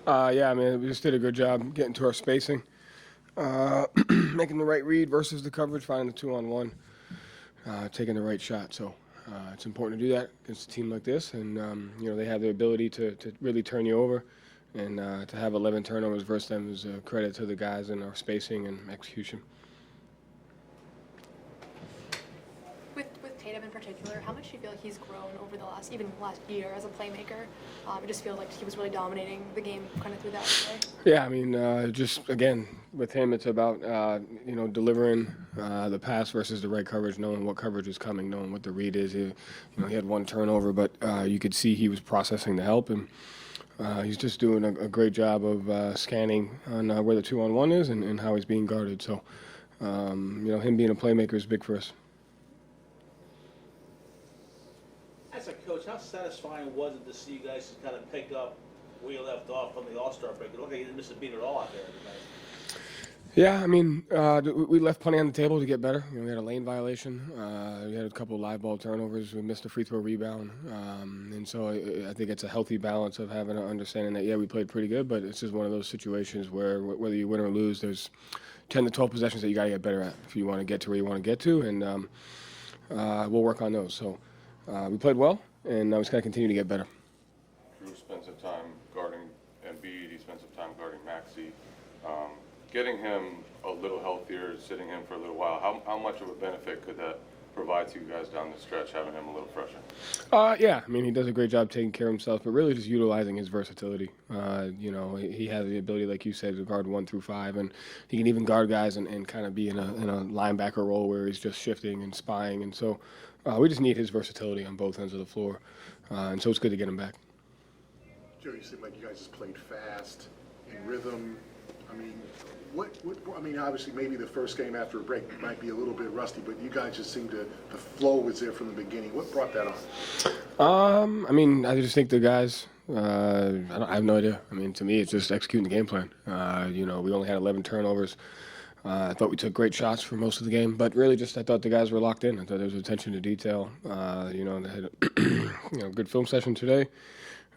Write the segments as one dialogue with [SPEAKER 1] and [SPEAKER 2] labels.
[SPEAKER 1] Yeah, I mean, we just did a good job getting to our spacing, making the right read versus the coverage, finding the 2-on-1, taking the right shot. So it's important to do that against a team like this. And, they have the ability to really turn you over. And to have 11 turnovers versus them is a credit to the guys in our spacing and execution.
[SPEAKER 2] With Tatum in particular, how much do you feel like he's grown over the last year as a playmaker? It just feels like he was really dominating the game kind of through that way.
[SPEAKER 1] Yeah, I mean, just again with him, it's about delivering the pass versus the right coverage, knowing what coverage is coming, knowing what the read is. He had one turnover, but you could see he was processing the help, and he's just doing a great job of scanning on where the 2-on-1 is and how he's being guarded. So, him being a playmaker is big for us.
[SPEAKER 3] As a coach, how satisfying was it to see you guys kind of pick up where you left off from the All-Star break? Okay, you didn't miss a beat at all out there tonight.
[SPEAKER 1] Yeah, I mean, we left plenty on the table to get better. We had a lane violation. We had a couple of live ball turnovers. We missed a free throw rebound. And so I think it's a healthy balance of having an understanding that, yeah, we played pretty good, but it's just one of those situations where whether you win or lose, there's 10 to 12 possessions that you got to get better at if you want to get to where you want to get to. And we'll work on those. So we played well, and we just got to continue to get better.
[SPEAKER 4] Drew spent some time guarding Embiid. He spent some time guarding Maxey. Getting him a little healthier, sitting him for a little while, how much of a benefit could that provide to you guys down the stretch, having him a little fresher?
[SPEAKER 1] Yeah, I mean, he does a great job taking care of himself, but really just utilizing his versatility. He has the ability, like you said, to guard 1 through 5, and he can even guard guys and kind of be in a linebacker role where he's just shifting and spying. And so we just need his versatility on both ends of the floor, and so it's good to get him back.
[SPEAKER 5] Joe, you seem like you guys just played fast, in rhythm. I mean, obviously maybe the first game after a break might be a little bit rusty, but you guys just seemed the flow was there from the beginning. What brought that on?
[SPEAKER 1] I mean, I just think the guys, I have no idea. I mean, to me, it's just executing the game plan. We only had 11 turnovers. I thought we took great shots for most of the game, but really just I thought the guys were locked in. I thought there was attention to detail. They had a good film session today.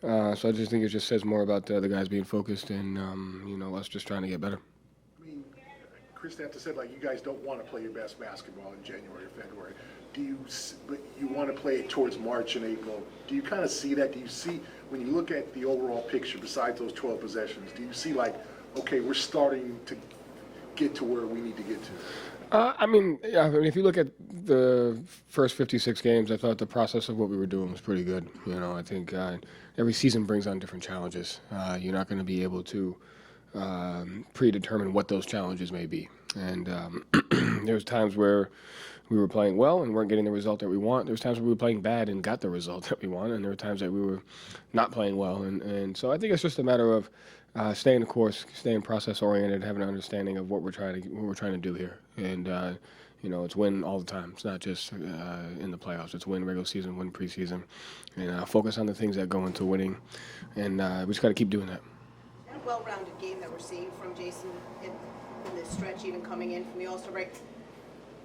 [SPEAKER 1] So I just think it just says more about the guys being focused and, us just trying to get better.
[SPEAKER 5] I mean, Chris Stapleton said, like, you guys don't want to play your best basketball in January or February. But you want to play it towards March and April. Do you kind of see that? Do you see, when you look at the overall picture, besides those 12 possessions, do you see, like, okay, we're starting to get to where we need to get to?
[SPEAKER 1] If you look at the first 56 games, I thought the process of what we were doing was pretty good. I think every season brings on different challenges. You're not going to be able to predetermine what those challenges may be. And there's times where we were playing well and weren't getting the result that we want. There's times where we were playing bad and got the result that we want. And there were times that we were not playing well. And so I think it's just a matter of staying the course, staying process oriented, having an understanding of what we're trying to do here. And it's win all the time. It's not just in the playoffs. It's win regular season, win preseason, and focus on the things that go into winning. And we just got to keep doing that.
[SPEAKER 6] A well-rounded game that we're seeing from Jason in this stretch, even coming in from the All-Star break.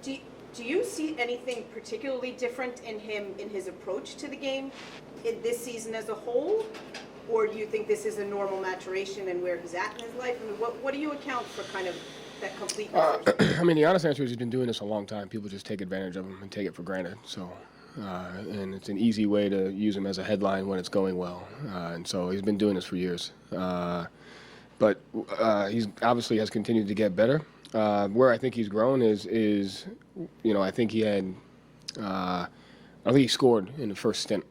[SPEAKER 6] Do you see anything particularly different in him in his approach to the game in this season as a whole? Or do you think this is a normal maturation and where he's at in his life? I mean, what do you account for kind of that completeness?
[SPEAKER 1] The honest answer is he's been doing this a long time. People just take advantage of him and take it for granted. So, and it's an easy way to use him as a headline when it's going well. And so he's been doing this for years. But he's obviously has continued to get better. Where I think he's grown is I think he had, I think he scored in the first stint.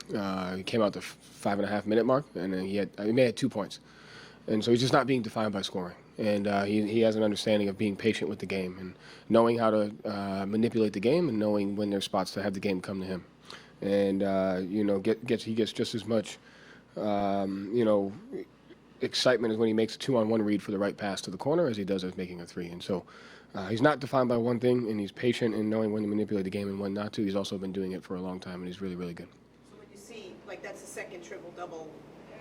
[SPEAKER 1] He came out the 5.5 minute mark, and then he may have 2 points. And so he's just not being defined by scoring. And he has an understanding of being patient with the game and knowing how to manipulate the game and knowing when there's spots to have the game come to him. And, he gets just as much, excitement as when he makes a 2-on-1 read for the right pass to the corner as he does as making a 3. And so he's not defined by one thing, and he's patient in knowing when to manipulate the game and when not to. He's also been doing it for a long time, and he's really, really good.
[SPEAKER 6] So when you see, like, that's the second triple-double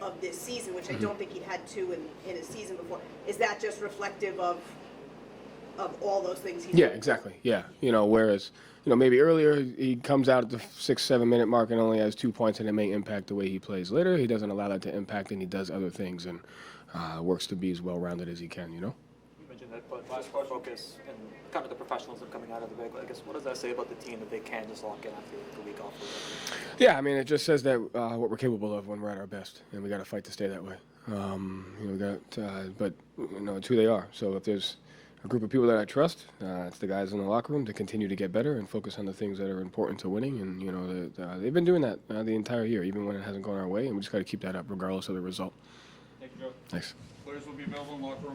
[SPEAKER 6] of this season, which I don't think he'd had two in a season before. Is that just reflective of of all those things he's
[SPEAKER 1] Yeah,
[SPEAKER 6] doing.
[SPEAKER 1] exactly. Yeah, whereas maybe earlier he comes out at the 6-7 minute mark and only has 2 points, and it may impact the way he plays later. He doesn't allow that to impact, and he does other things and works to be as well rounded as he can.
[SPEAKER 7] You mentioned that, but just focus and kind of the professionalism coming out of the big. I guess what does that say about the team that they can just lock in after the week off?
[SPEAKER 1] Yeah, I mean, it just says that what we're capable of when we're at our best, and we got to fight to stay that way. But it's who they are. So if there's a group of people that I trust, it's the guys in the locker room to continue to get better and focus on the things that are important to winning. And they've been doing that the entire year, even when it hasn't gone our way, and we just got to keep that up regardless of the result.
[SPEAKER 8] Thank you, Joe.
[SPEAKER 1] Thanks.
[SPEAKER 8] Players will be available in locker room.